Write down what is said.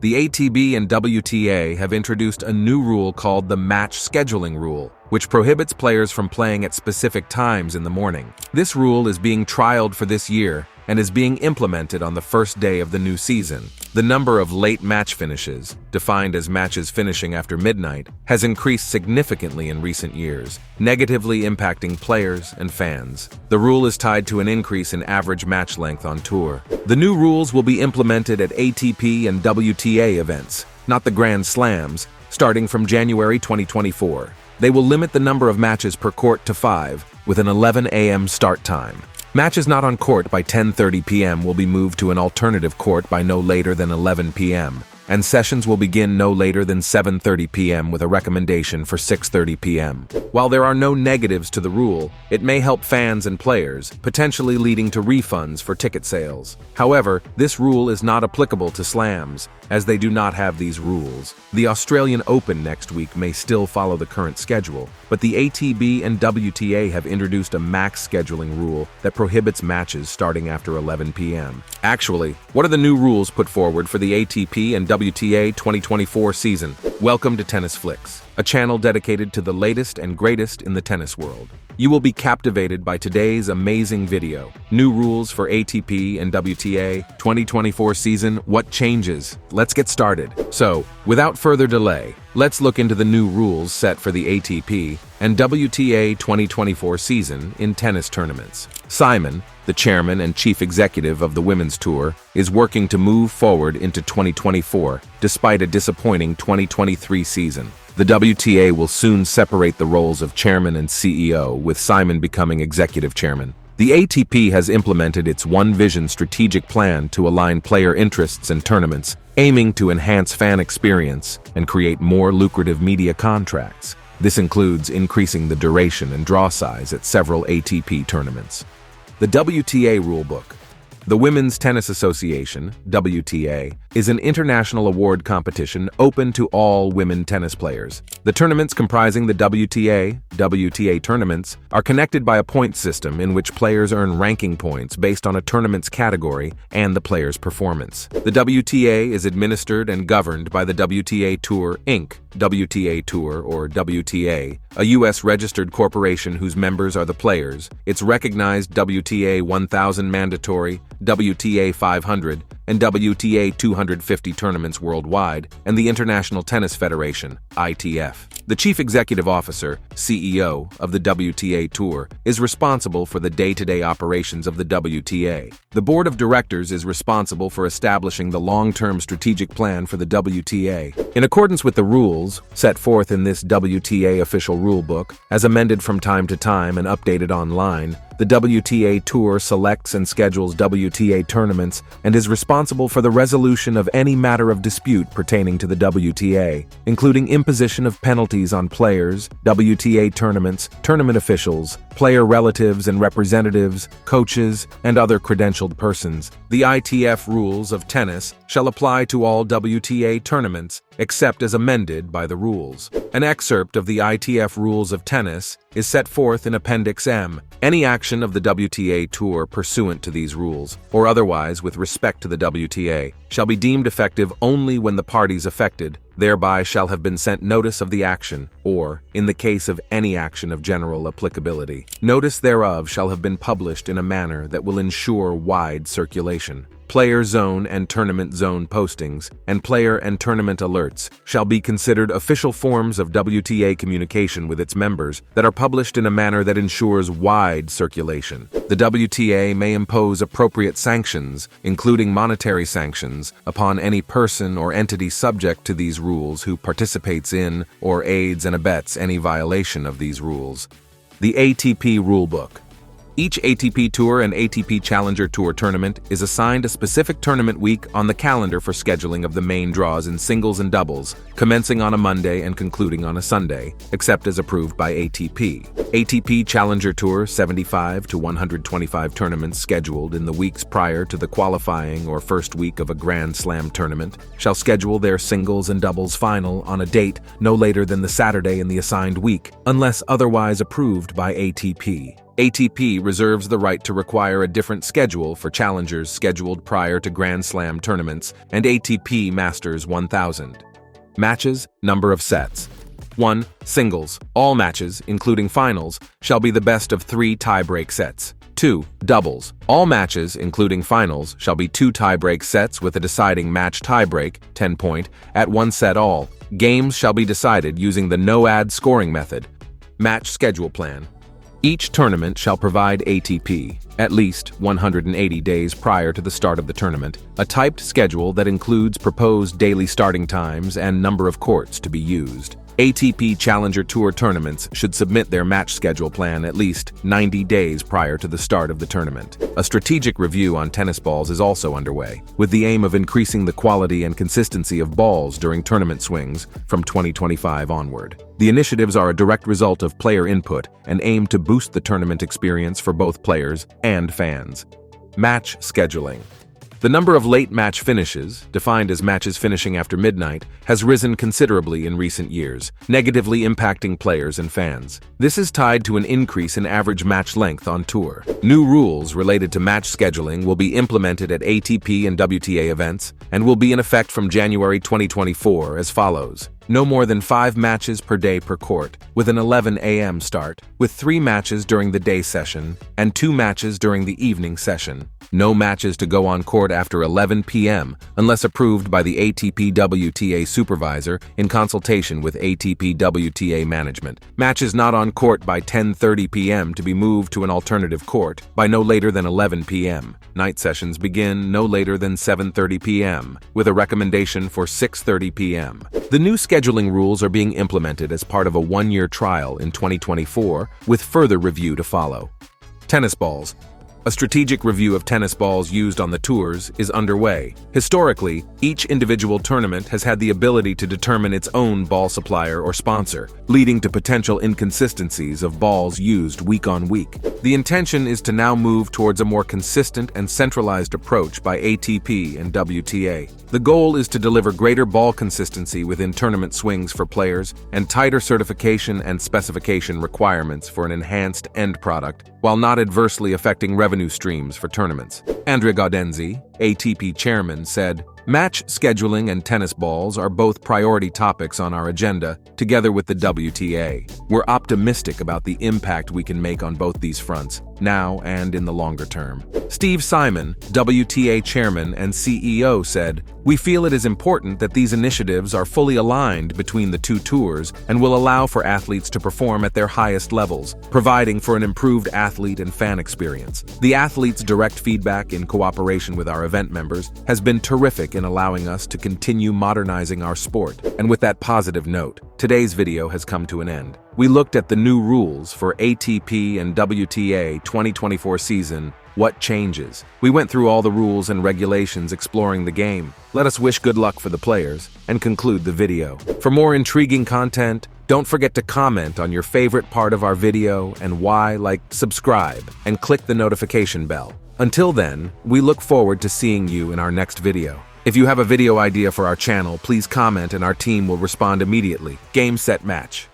The ATP and WTA have introduced a new rule called the match scheduling rule, which prohibits players from playing at specific times in the morning. This rule is being trialed for this year and is being implemented on the first day of the new season. The number of late match finishes, defined as matches finishing after midnight, has increased significantly in recent years, negatively impacting players and fans. The rule is tied to an increase in average match length on tour. The new rules will be implemented at ATP and WTA events, not the Grand Slams, starting from January 2024. They will limit the number of matches per court to 5, with an 11 a.m. start time. Matches not on court by 10:30 p.m. will be moved to an alternative court by no later than 11 p.m., and sessions will begin no later than 7:30 p.m. with a recommendation for 6:30 p.m. While there are no negatives to the rule, it may help fans and players, potentially leading to refunds for ticket sales. However, this rule is not applicable to slams, as they do not have these rules. The Australian Open next week may still follow the current schedule, but the ATP and WTA have introduced a max scheduling rule that prohibits matches starting after 11 p.m. Actually, what are the new rules put forward for the ATP and WTA 2024 season? Welcome to Tennis Flicks, a channel dedicated to the latest and greatest in the tennis world. You will be captivated by today's amazing video. New rules for ATP and WTA 2024 season, what changes? Let's get started. So, without further delay, let's look into the new rules set for the ATP and WTA 2024 season in tennis tournaments. Simon, the chairman and chief executive of the Women's Tour, is working to move forward into 2024 despite a disappointing 2023 season. The WTA will soon separate the roles of chairman and CEO, with Simon becoming executive chairman. The ATP has implemented its One Vision strategic plan to align player interests and tournaments, aiming to enhance fan experience and create more lucrative media contracts. This includes increasing the duration and draw size at several ATP tournaments. The WTA rulebook. The Women's Tennis Association, WTA, is an international award competition open to all women tennis players. The tournaments comprising the WTA tournaments are connected by a point system in which players earn ranking points based on a tournament's category and the player's performance. The WTA is administered and governed by the WTA Tour, Inc., WTA Tour, or WTA, a U.S.-registered corporation whose members are the players. Its recognized WTA 1000 mandatory, WTA 500, and WTA 250 tournaments worldwide, and the International Tennis Federation, ITF. The Chief Executive Officer, CEO, of the WTA Tour is responsible for the day-to-day operations of the WTA. The Board of Directors is responsible for establishing the long-term strategic plan for the WTA. In accordance with the rules set forth in this WTA official rulebook, as amended from time to time and updated online, the WTA Tour selects and schedules WTA tournaments and is responsible for the resolution of any matter of dispute pertaining to the WTA, including imposition of penalties on players, WTA tournaments, tournament officials, player relatives and representatives, coaches, and other credentialed persons. The ITF rules of tennis shall apply to all WTA tournaments, except as amended by the rules. An excerpt of the ITF rules of tennis is set forth in Appendix M. Any action of the WTA Tour pursuant to these rules, or otherwise with respect to the WTA, shall be deemed effective only when the parties affected thereby shall have been sent notice of the action, or, in the case of any action of general applicability, notice thereof shall have been published in a manner that will ensure wide circulation. Player zone and tournament zone postings, and player and tournament alerts shall be considered official forms of WTA communication with its members that are published in a manner that ensures wide circulation. The WTA may impose appropriate sanctions, including monetary sanctions, upon any person or entity subject to these rules who participates in or aids and abets any violation of these rules. The ATP Rulebook. Each ATP Tour and ATP Challenger Tour tournament is assigned a specific tournament week on the calendar for scheduling of the main draws in singles and doubles, commencing on a Monday and concluding on a Sunday, except as approved by ATP. ATP Challenger Tour 75 to 125 tournaments scheduled in the weeks prior to the qualifying or first week of a Grand Slam tournament shall schedule their singles and doubles final on a date no later than the Saturday in the assigned week, unless otherwise approved by ATP. ATP reserves the right to require a different schedule for challengers scheduled prior to Grand Slam tournaments and ATP Masters 1000. Matches, number of sets. 1. Singles. All matches, including finals, shall be the best of 3 tie-break sets. 2. Doubles. All matches, including finals, shall be 2 tie-break sets with a deciding match tie-break, 10-point, at 1 set all. Games shall be decided using the no-ad scoring method. Match schedule plan. Each tournament shall provide ATP, at least 180 days prior to the start of the tournament, a typed schedule that includes proposed daily starting times and number of courts to be used. ATP Challenger Tour tournaments should submit their match schedule plan at least 90 days prior to the start of the tournament. A strategic review on tennis balls is also underway, with the aim of increasing the quality and consistency of balls during tournament swings from 2025 onward. The initiatives are a direct result of player input and aim to boost the tournament experience for both players and fans. Match scheduling. The number of late match finishes, defined as matches finishing after midnight, has risen considerably in recent years, negatively impacting players and fans. This is tied to an increase in average match length on tour. New rules related to match scheduling will be implemented at ATP and WTA events and will be in effect from January 2024 as follows. No more than 5 matches per day per court, with an 11 a.m. start, with 3 matches during the day session and 2 matches during the evening session. No matches to go on court after 11 p.m. unless approved by the ATP WTA supervisor in consultation with ATP WTA management. Matches not on court by 10:30 p.m. to be moved to an alternative court by no later than 11 p.m. Night sessions begin no later than 7:30 p.m., with a recommendation for 6:30 p.m. The new scheduling rules are being implemented as part of a 1-year trial in 2024, with further review to follow. Tennis balls. A strategic review of tennis balls used on the tours is underway. Historically, each individual tournament has had the ability to determine its own ball supplier or sponsor, leading to potential inconsistencies of balls used week on week. The intention is to now move towards a more consistent and centralized approach by ATP and WTA. The goal is to deliver greater ball consistency within tournament swings for players and tighter certification and specification requirements for an enhanced end product, while not adversely affecting revenue streams for tournaments. Andrea Gaudenzi, ATP chairman, said, "Match scheduling and tennis balls are both priority topics on our agenda, together with the WTA. We're optimistic about the impact we can make on both these fronts, now and in the longer term." Steve Simon, WTA chairman and CEO, said, "We feel it is important that these initiatives are fully aligned between the 2 tours and will allow for athletes to perform at their highest levels, providing for an improved athlete and fan experience. The athletes' direct feedback in cooperation with our event members has been terrific in allowing us to continue modernizing our sport." And with that positive note, today's video has come to an end. We looked at the new rules for ATP and WTA 2024 season. What changes? We went through all the rules and regulations exploring the game. Let us wish good luck for the players and conclude the video. For more intriguing content, don't forget to comment on your favorite part of our video and why, like, subscribe, and click the notification bell. Until then, we look forward to seeing you in our next video. If you have a video idea for our channel, please comment and our team will respond immediately. Game, set, match.